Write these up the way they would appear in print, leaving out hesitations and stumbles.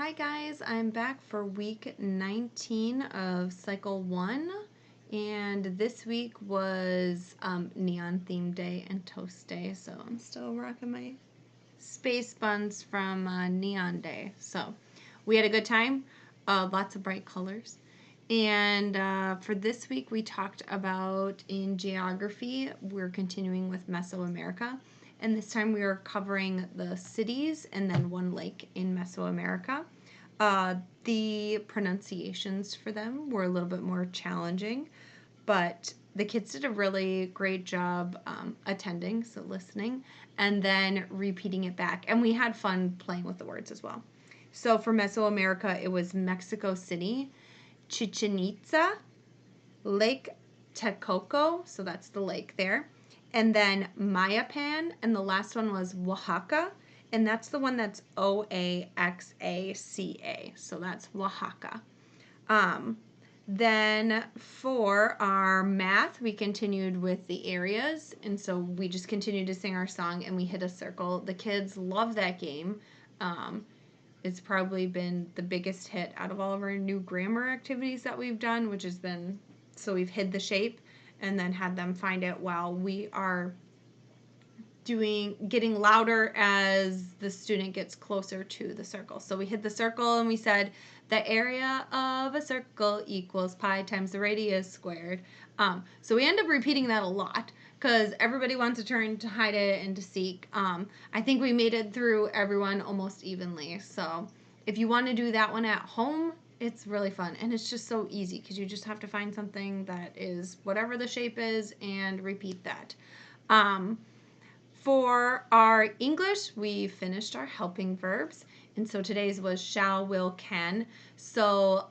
Hi guys, I'm back for week 19 of Cycle 1, and this week was Neon Theme Day and Toast Day, so I'm still rocking my space buns from Neon Day. So we had a good time, lots of bright colors. And for this week, we talked about in geography, we're continuing with Mesoamerica. And this time we are covering the cities and then one lake in Mesoamerica. The pronunciations for them were a little bit more challenging, but the kids did a really great job attending, so listening, and then repeating it back. And we had fun playing with the words as well. So for Mesoamerica, it was Mexico City, Chichen Itza, Lake Texcoco, so that's the lake there, and then Mayapan, and the last one was Oaxaca, and that's the one that's Oaxaca, so that's Oaxaca. Then for our math, we continued with the areas, and so we just continued to sing our song, and we hit a circle. The kids love that game. It's probably been the biggest hit out of all of our new grammar activities that we've done, which has been, so we've hid the shape and then had them find it while we are getting louder as the student gets closer to the circle. So we hit the circle and we said the area of a circle equals pi times the radius squared. So we end up repeating that a lot because everybody wants a turn to hide it and to seek. I think we made it through everyone almost evenly. So if you want to do that one at home, it's really fun. And it's just so easy because you just have to find something that is whatever the shape is and repeat that. For our English, we finished our helping verbs. And so today's was shall, will, can. So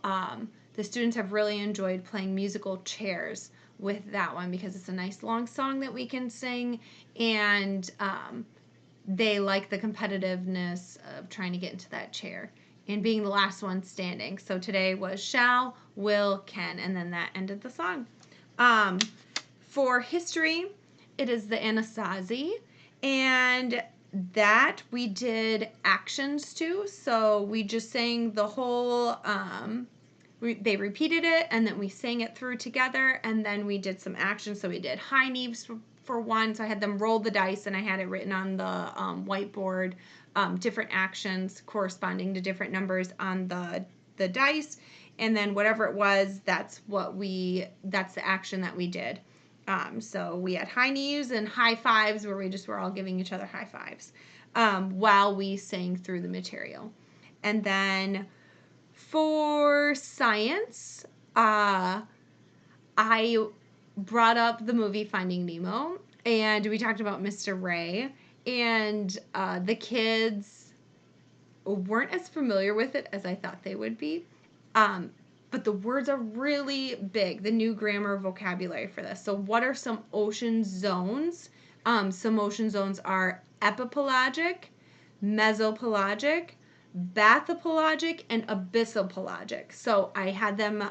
the students have really enjoyed playing musical chairs with that one because it's a nice long song that we can sing, and they like the competitiveness of trying to get into that chair and being the last one standing. So today was shall, will, can, and then that ended the song. For history, it is the Anasazi, and that we did actions too. So we just sang the whole they repeated it, and then we sang it through together, and then we did some actions. So we did high knees for one, so I had them roll the dice, and I had it written on the whiteboard, different actions corresponding to different numbers on the dice, and then whatever it was, that's the action that we did. So we had high knees and high fives where we just were all giving each other high fives while we sang through the material. And then for science, I brought up the movie Finding Nemo, and we talked about Mr. Ray, and the kids weren't as familiar with it as I thought they would be. But the words are really big, the new grammar vocabulary for this. So what are some ocean zones? Some ocean zones are epipelagic, mesopelagic, bathypelagic, and abyssopelagic. So I had them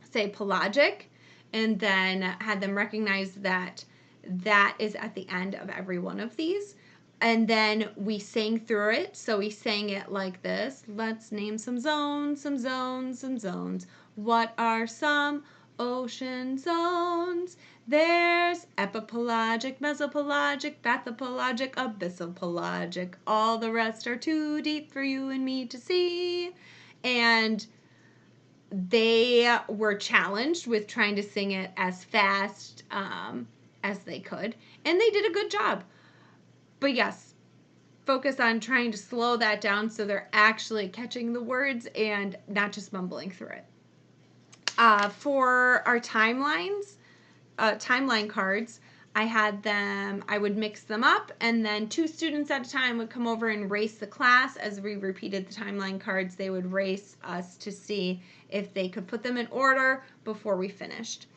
say pelagic, and then had them recognize that that is at the end of every one of these. And then we sang through it. So we sang it like this. Let's name some zones, some zones, some zones. What are some ocean zones? There's epipelagic, mesopelagic, bathypelagic, abyssopelagic. All the rest are too deep for you and me to see. And they were challenged with trying to sing it as fast as they could. And they did a good job. But yes, focus on trying to slow that down so they're actually catching the words and not just mumbling through it. For our timeline cards, I would mix them up, and then 2 students at a time would come over and race the class. As we repeated the timeline cards, they would race us to see if they could put them in order before we finished.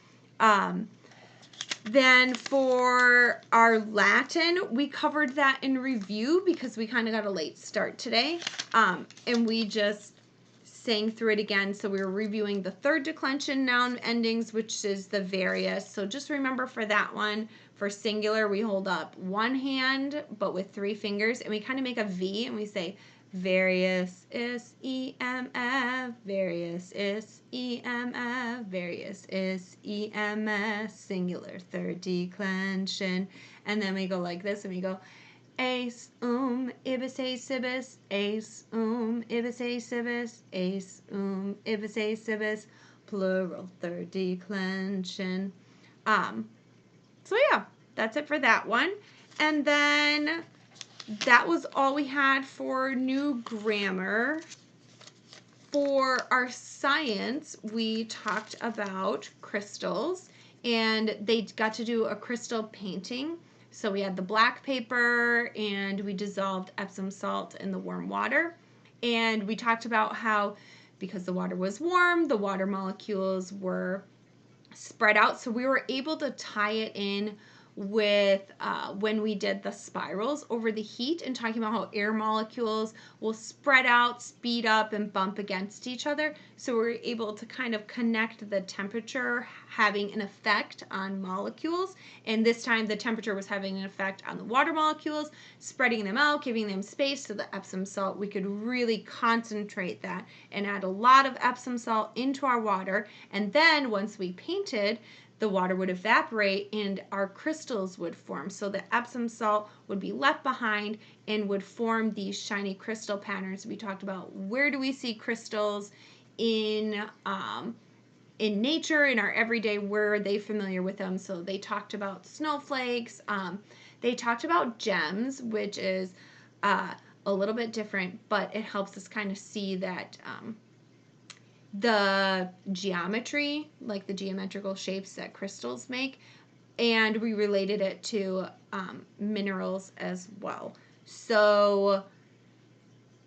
Then for our Latin, we covered that in review because we kind of got a late start today. And we just sang through it again. So we were reviewing the third declension noun endings, which is the various. So just remember for that one, for singular, we hold up one hand, but with 3 fingers, and we kind of make a V, and we say Various is EMF, various is EMF, various is EMS, singular third declension. And then we go like this and we go ace, ibis, ace, ibis, ace, ibis, ace, ibis, ace, ibis, ace, ibis, plural third declension. So yeah, that's it for that one. And then that was all we had for new grammar. For our science, we talked about crystals, and they got to do a crystal painting. So we had the black paper, and we dissolved Epsom salt in the warm water. And we talked about how, because the water was warm, the water molecules were spread out. So we were able to tie it in with when we did the spirals over the heat, and talking about how air molecules will spread out, speed up, and bump against each other. So we're able to kind of connect the temperature having an effect on molecules. And this time the temperature was having an effect on the water molecules, spreading them out, giving them space. So the Epsom salt, we could really concentrate that and add a lot of Epsom salt into our water. And then once we painted, the water would evaporate and our crystals would form. So the Epsom salt would be left behind and would form these shiny crystal patterns. We talked about where do we see crystals in nature, in our everyday, where are they familiar with them. So they talked about snowflakes. They talked about gems, which is a little bit different, but it helps us kind of see that the geometry, like the geometrical shapes that crystals make, and we related it to minerals as well. So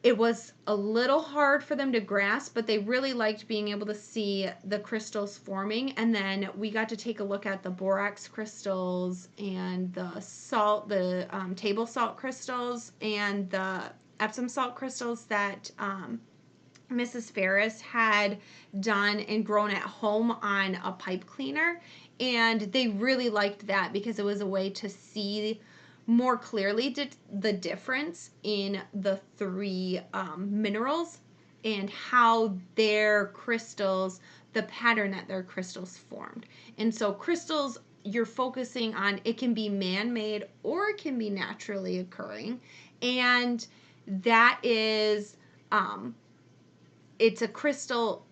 it was a little hard for them to grasp, but they really liked being able to see the crystals forming. And then we got to take a look at the borax crystals and the salt, the table salt crystals, and the Epsom salt crystals that Mrs. Ferris had done and grown at home on a pipe cleaner. And they really liked that because it was a way to see more clearly the difference in the three minerals and how their crystals, the pattern that their crystals formed. And so crystals, you're focusing on, it can be man-made or it can be naturally occurring. And that is it's a crystal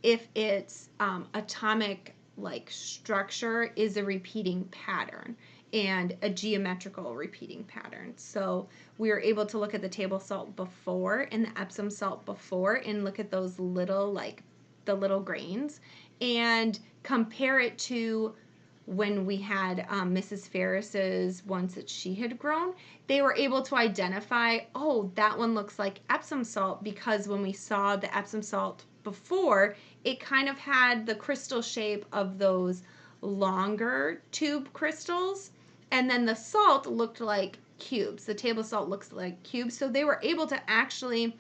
if its atomic like structure is a repeating pattern and a geometrical repeating pattern. So we were able to look at the table salt before and the Epsom salt before and look at those little, like the little grains, and compare it to when we had Mrs. Ferris's ones that she had grown. They were able to identify, oh, that one looks like Epsom salt, because when we saw the Epsom salt before, it kind of had the crystal shape of those longer tube crystals, and then the salt looked like cubes. The table salt looks like cubes. So they were able to actually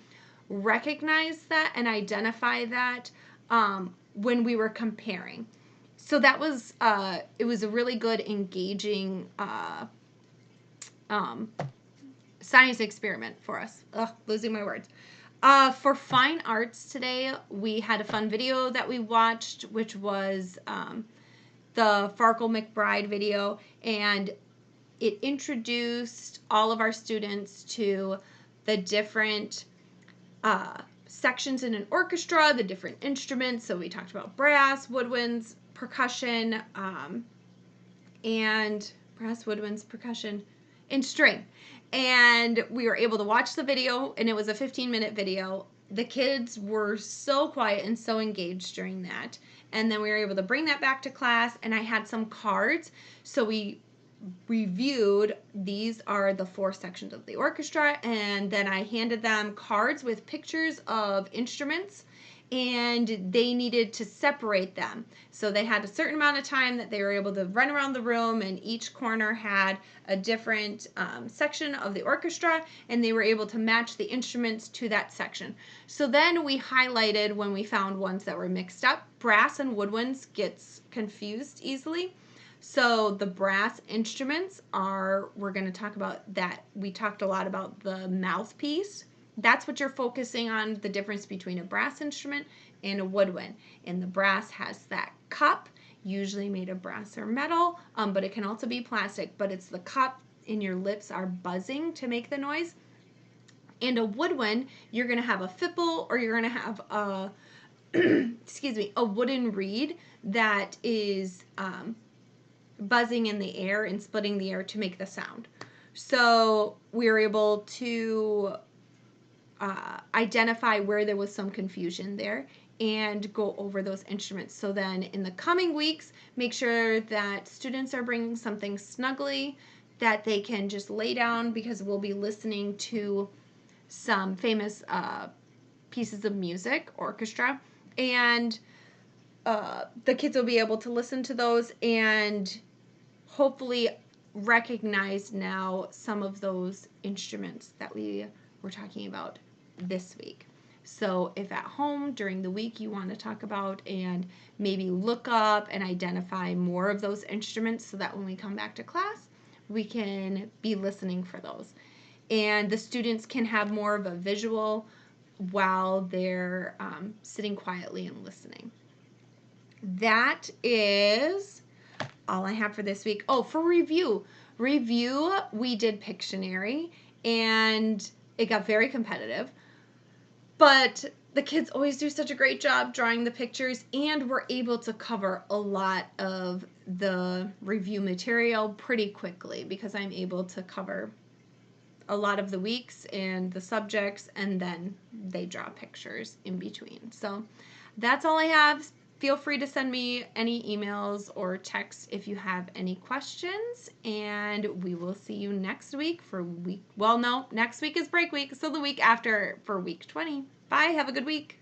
recognize that and identify that when we were comparing. So that was it was a really good, engaging science experiment for us. Ugh, losing my words. For fine arts today, we had a fun video that we watched, which was the Farkle McBride video, and it introduced all of our students to the different sections in an orchestra, the different instruments. So we talked about brass, woodwinds, percussion, and brass, woodwinds, percussion, and string. And we were able to watch the video, and it was a 15-minute video. The kids were so quiet and so engaged during that. And then we were able to bring that back to class, and I had some cards. So we reviewed, these are the 4 sections of the orchestra, and then I handed them cards with pictures of instruments, and they needed to separate them. So they had a certain amount of time that they were able to run around the room, and each corner had a different section of the orchestra, and they were able to match the instruments to that section. So then we highlighted when we found ones that were mixed up. Brass and woodwinds gets confused easily. So the brass instruments are, we're going to talk about that. We talked a lot about the mouthpiece that's what you're focusing on, the difference between a brass instrument and a woodwind. And the brass has that cup, usually made of brass or metal, but it can also be plastic, but it's the cup and your lips are buzzing to make the noise. And a woodwind, you're going to have a fipple, or you're going to have a excuse me, a wooden reed that is buzzing in the air and splitting the air to make the sound. So we were able to identify where there was some confusion there and go over those instruments. So then in the coming weeks, make sure that students are bringing something snuggly that they can just lay down, because we'll be listening to some famous pieces of music, orchestra, and the kids will be able to listen to those and hopefully recognize now some of those instruments that we were talking about this week. So if at home during the week you want to talk about and maybe look up and identify more of those instruments, so that when we come back to class, we can be listening for those. And the students can have more of a visual while they're sitting quietly and listening. That is all I have for this week. Oh, for review, we did Pictionary, and it got very competitive. But the kids always do such a great job drawing the pictures, and we're able to cover a lot of the review material pretty quickly, because I'm able to cover a lot of the weeks and the subjects, and then they draw pictures in between. So that's all I have. Feel free to send me any emails or texts if you have any questions, and we will see you next week for next week is break week, so the week after for week 20. Bye, have a good week.